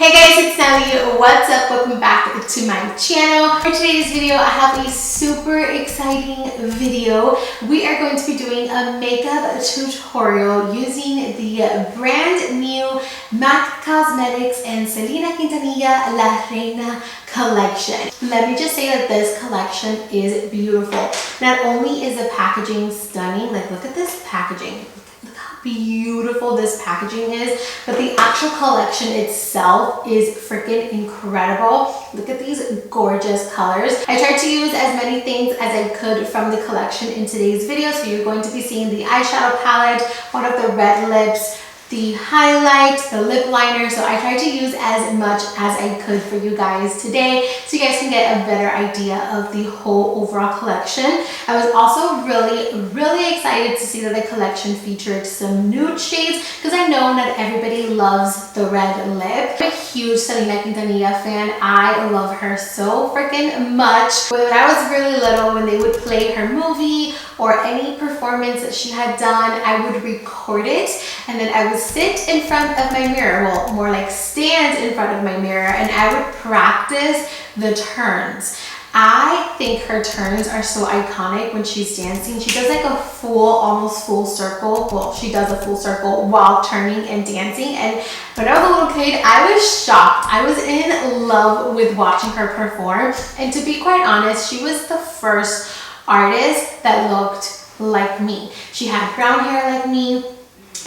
Hey guys, it's Nelly. What's up? Welcome back to my channel. For today's video, I have a super exciting video. We are going to be doing a makeup tutorial using the brand new MAC Cosmetics and Selena Quintanilla La Reina collection. Let me just say that this collection is beautiful. Not only is the packaging stunning, like look at this packaging. Beautiful this packaging is, but the actual collection itself is freaking incredible. Look at these gorgeous colors. I tried to use as many things as I could from the collection in today's video. So you're going to be seeing the eyeshadow palette, one of the red lips, the highlight, the lip liner. So I tried to use as much as I could for you guys today so you guys can get a better idea of the whole overall collection. I was also really excited to see that the collection featured some nude shades because I know not everybody loves the red lip. I'm a huge Selena Quintanilla fan. I love her so freaking much. When I was really little, when they would play her movie or any performance that she had done, I would record it and then I would sit in front of my mirror, well, more like stand in front of my mirror, and I would practice the turns. I think her turns are so iconic when she's dancing. She does like a almost full circle. Well, she does a full circle while turning and dancing. And when I was a little kid, I was shocked. I was in love with watching her perform. And to be quite honest, she was the first artist that looked like me. She had brown hair like me.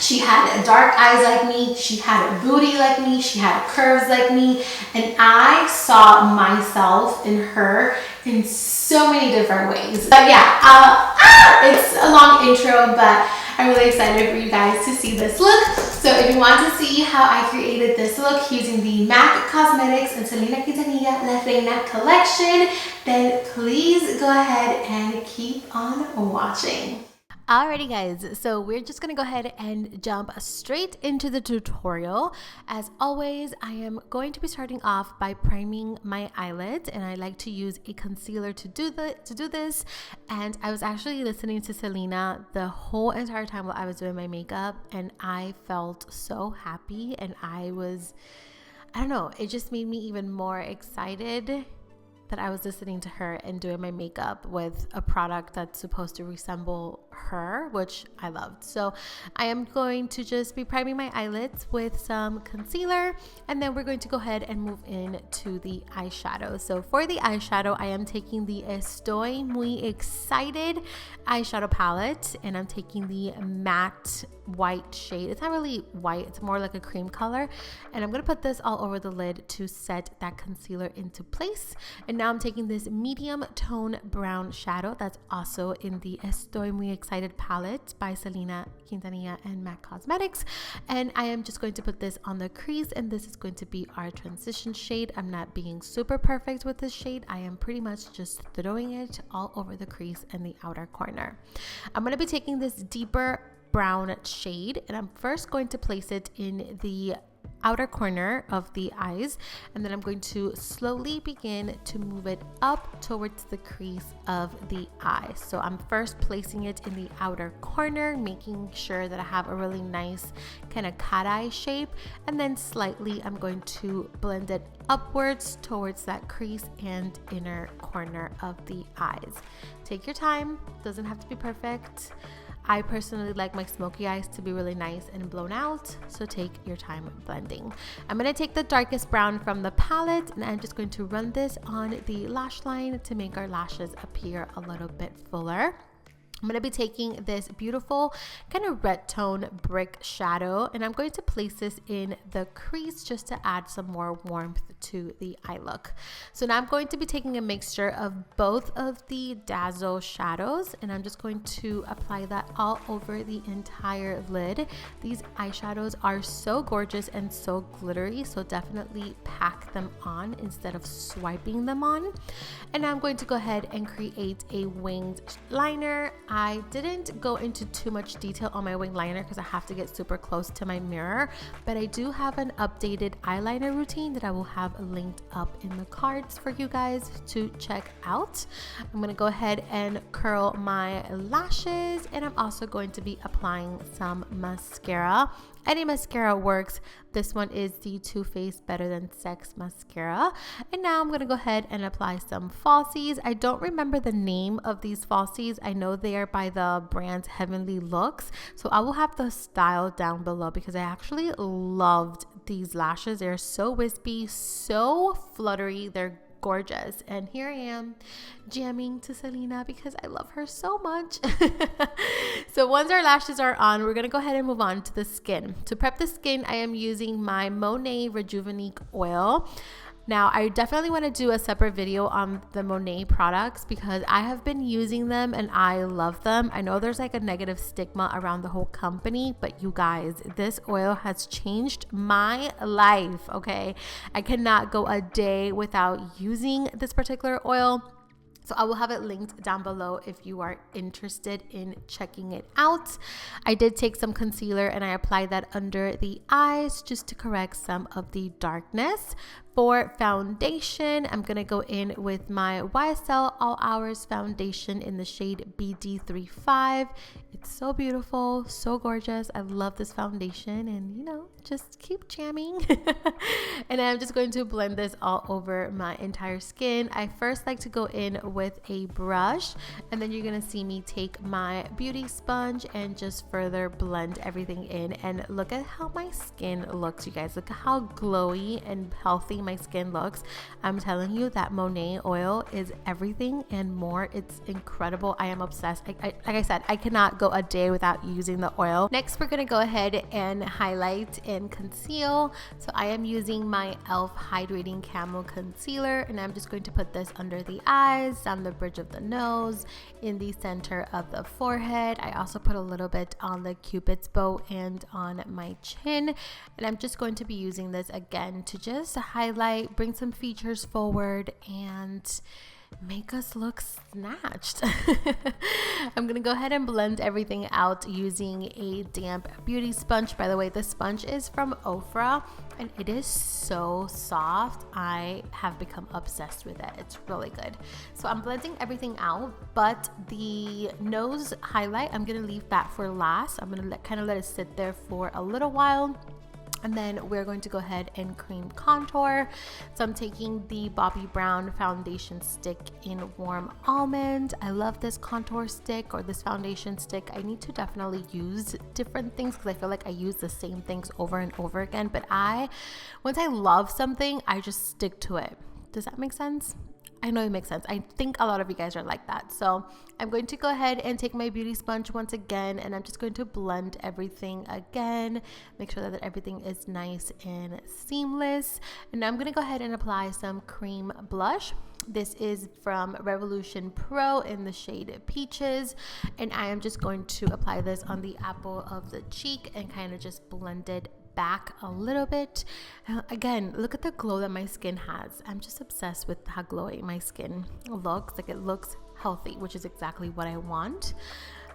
She had dark eyes like me, she had a booty like me, she had curves like me, and I saw myself in her in so many different ways. But yeah, it's a long intro, but I'm really excited for you guys to see this look. So if you want to see how I created this look using the MAC Cosmetics and Selena Quintanilla La Reina collection, then please go ahead and keep on watching. Alrighty guys, so we're just gonna go ahead and jump straight into the tutorial. As always, I am going to be starting off by priming my eyelids, and I like to use a concealer to do this. And I was actually listening to Selena the whole entire time while I was doing my makeup, and I felt so happy, and I don't know, it just made me even more excited that I was listening to her and doing my makeup with a product that's supposed to resemble her, which I loved. So I am going to just be priming my eyelids with some concealer, and then we're going to go ahead and move in to the eyeshadow. So for the eyeshadow, I am taking the Estoy Muy Excited eyeshadow palette, and I'm taking the matte white shade. It's not really white, it's more like a cream color, and I'm gonna put this all over the lid to set that concealer into place. And now I'm taking this medium tone brown shadow that's also in the Estoy Muy Excited palette by Selena Quintanilla and MAC Cosmetics, and I am just going to put this on the crease, and this is going to be our transition shade. I'm not being super perfect with this shade. I am pretty much just throwing it all over the crease and the outer corner. I'm going to be taking this deeper brown shade, and I'm first going to place it in the outer corner of the eyes, and then I'm going to slowly begin to move it up towards the crease of the eye. So I'm first placing it in the outer corner, making sure that I have a really nice kind of cat eye shape, and then slightly I'm going to blend it upwards towards that crease and inner corner of the eyes. Take your time, doesn't have to be perfect. I personally like my smoky eyes to be really nice and blown out, so take your time blending. I'm going to take the darkest brown from the palette, and I'm just going to run this on the lash line to make our lashes appear a little bit fuller. I'm going to be taking this beautiful kind of red tone brick shadow, and I'm going to place this in the crease just to add some more warmth to the eye look. So now I'm going to be taking a mixture of both of the Dazzle shadows, and I'm just going to apply that all over the entire lid. These eyeshadows are so gorgeous and so glittery, so definitely pack them on instead of swiping them on. And now I'm going to go ahead and create a winged liner. I didn't go into too much detail on my wing liner because I have to get super close to my mirror, but I do have an updated eyeliner routine that I will have linked up in the cards for you guys to check out. I'm going to go ahead and curl my lashes, and I'm also going to be applying some mascara. any mascara works. This one is the Too Faced Better Than Sex mascara. And now I'm going to go ahead and apply some falsies. I don't remember the name of these falsies. I know they are by the brand Heavenly Looks. So I will have the style down below because I actually loved these lashes. They're so wispy, so fluttery. They're gorgeous. And here I am jamming to Selena because I love her so much. So once our lashes are on, we're going to go ahead and move on to the skin. To prep the skin, I am using my MONAT Rejuvenate oil. Now, I definitely want to do a separate video on the MONAT products because I have been using them and I love them. I know there's like a negative stigma around the whole company, but you guys, this oil has changed my life, okay? I cannot go a day without using this particular oil. So I will have it linked down below if you are interested in checking it out. I did take some concealer and I applied that under the eyes just to correct some of the darkness. For foundation, I'm going to go in with my YSL All Hours foundation in the shade BD35. It's so beautiful, so gorgeous. I love this foundation and, you know, just keep jamming. And I'm just going to blend this all over my entire skin. I first like to go in with a brush and then you're going to see me take my beauty sponge and just further blend everything in. And look at how my skin looks, you guys. Look at how glowy and healthy my skin looks. I'm telling you that MONAT oil is everything and more. It's incredible. I am obsessed. Like I said, I cannot go a day without using the oil. Next, we're going to go ahead and highlight and conceal. So I am using my e.l.f. Hydrating Camo Concealer and I'm just going to put this under the eyes, down the bridge of the nose, in the center of the forehead. I also put a little bit on the Cupid's bow and on my chin. And I'm just going to be using this again to just highlight, bring some features forward, and make us look snatched. I'm gonna go ahead and blend everything out using a damp beauty sponge. By the way, this sponge is from Ofra and it is so soft. I have become obsessed with it. It's really good. So I'm blending everything out, but the nose highlight, I'm gonna leave that for last. I'm gonna kind of let it sit there for a little while. And then we're going to go ahead and cream contour. So I'm taking the Bobbi Brown foundation stick in Warm Almond. I love this contour stick or this foundation stick. I need to definitely use different things because I feel like I use the same things over and over again. But once I love something, I just stick to it. Does that make sense? I know it makes sense. I think a lot of you guys are like that. So I'm going to go ahead and take my beauty sponge once again, and I'm just going to blend everything again. Make sure that everything is nice and seamless. And now I'm going to go ahead and apply some cream blush. This is from Revolution Pro in the shade Peaches. And I am just going to apply this on the apple of the cheek and kind of just blend it back a little bit. Again, look at the glow that my skin has. I'm just obsessed with how glowy my skin looks. Like, it looks healthy, which is exactly what I want.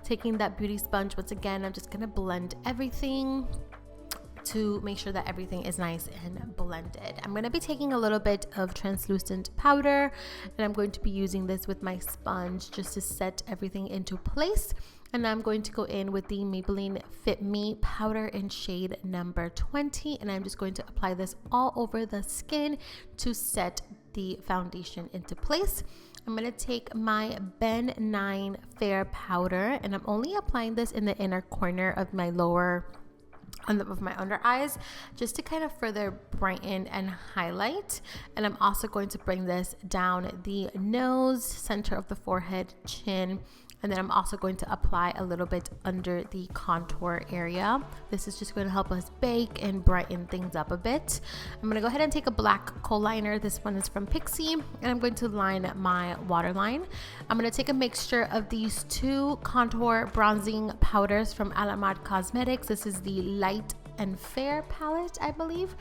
Taking that beauty sponge once again, I'm just gonna blend everything to make sure that everything is nice and blended. I'm going to be taking a little bit of translucent powder and I'm going to be using this with my sponge just to set everything into place. And I'm going to go in with the Maybelline Fit Me powder in shade number 20, and I'm just going to apply this all over the skin to set the foundation into place. I'm going to take my Ben 9 Fair powder, and I'm only applying this in the inner corner of my of my under eyes, just to kind of further brighten and highlight. And I'm also going to bring this down the nose, center of the forehead, chin, and then I'm also going to apply a little bit under the contour area. This is just going to help us bake and brighten things up a bit. I'm going to go ahead and take a black kohl liner. This one is from Pixie, and I'm going to line my waterline. I'm going to take a mixture of these two contour bronzing powders from Alamad Cosmetics. This is the Light and Fair palette, I believe.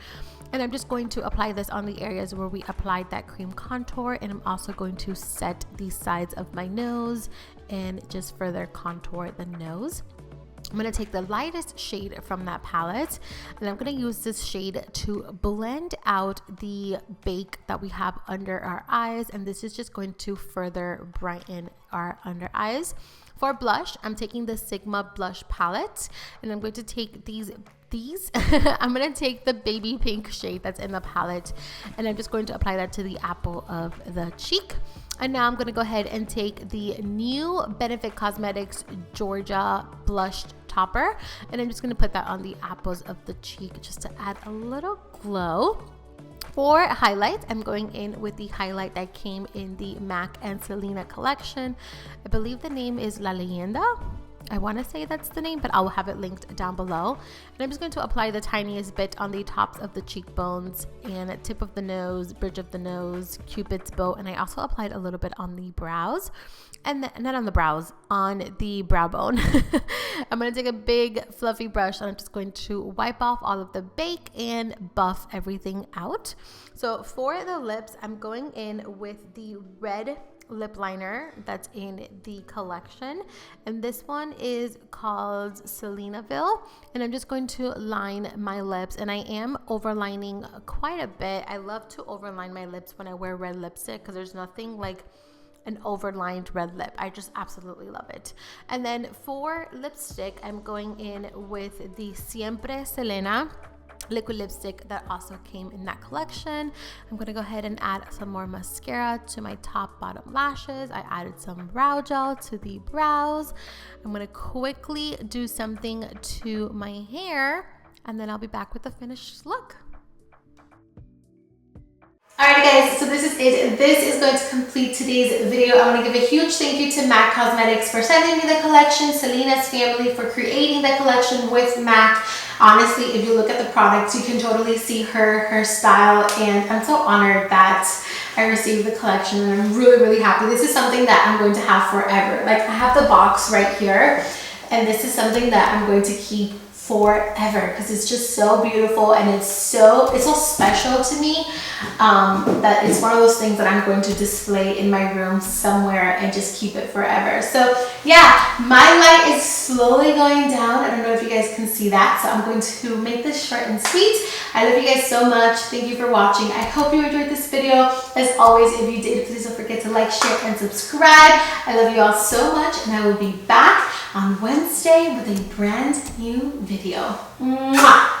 And I'm just going to apply this on the areas where we applied that cream contour, and I'm also going to set the sides of my nose and just further contour the nose. I'm going to take the lightest shade from that palette, and I'm going to use this shade to blend out the bake that we have under our eyes, and this is just going to further brighten our under eyes. For blush, I'm taking the Sigma blush palette, and I'm going to take these I'm going to take the baby pink shade that's in the palette, and I'm just going to apply that to the apple of the cheek. And now I'm going to go ahead and take the new Benefit Cosmetics Georgia blush topper, and I'm just going to put that on the apples of the cheek just to add a little glow. For highlight, I'm going in with the highlight that came in the MAC and Selena collection. I believe the name is La Leyenda. I want to say that's the name, but I'll have it linked down below. And I'm just going to apply the tiniest bit on the tops of the cheekbones and tip of the nose, bridge of the nose, Cupid's bow, and I also applied a little bit on the brows. And then, not on the brows, on the brow bone. I'm going to take a big fluffy brush, and I'm just going to wipe off all of the bake and buff everything out. So for the lips, I'm going in with the red lip liner that's in the collection, and this one is called Selenaville, and I'm just going to line my lips, and I am overlining quite a bit. I love to overline my lips when I wear red lipstick because there's nothing like an overlined red lip. I just absolutely love it. And then for lipstick, I'm going in with the Siempre Selena liquid lipstick that also came in that collection. I'm going to go ahead and add some more mascara to my top bottom lashes. I added some brow gel to the brows. I'm going to quickly do something to my hair, and then I'll be back with the finished look. Alright guys, so this is it. This is going to complete today's video. I want to give a huge thank you to MAC Cosmetics for sending me the collection, Selena's family for creating the collection with MAC. Honestly, if you look at the products, you can totally see her style, and I'm so honored that I received the collection, and I'm really, really happy. This is something that I'm going to have forever. Like, I have the box right here, and this is something that I'm going to keep forever because it's just so beautiful, and it's so special to me that it's one of those things that I'm going to display in my room somewhere and just keep it forever. So yeah, my light is slowly going down. I don't know if you guys can see that, so I'm going to make this short and sweet. I love you guys so much. Thank you for watching. I hope you enjoyed this video. As always, if you did, please don't forget to like, share, and subscribe. I love you all so much, and I will be back on Wednesday with a brand new video. Mwah!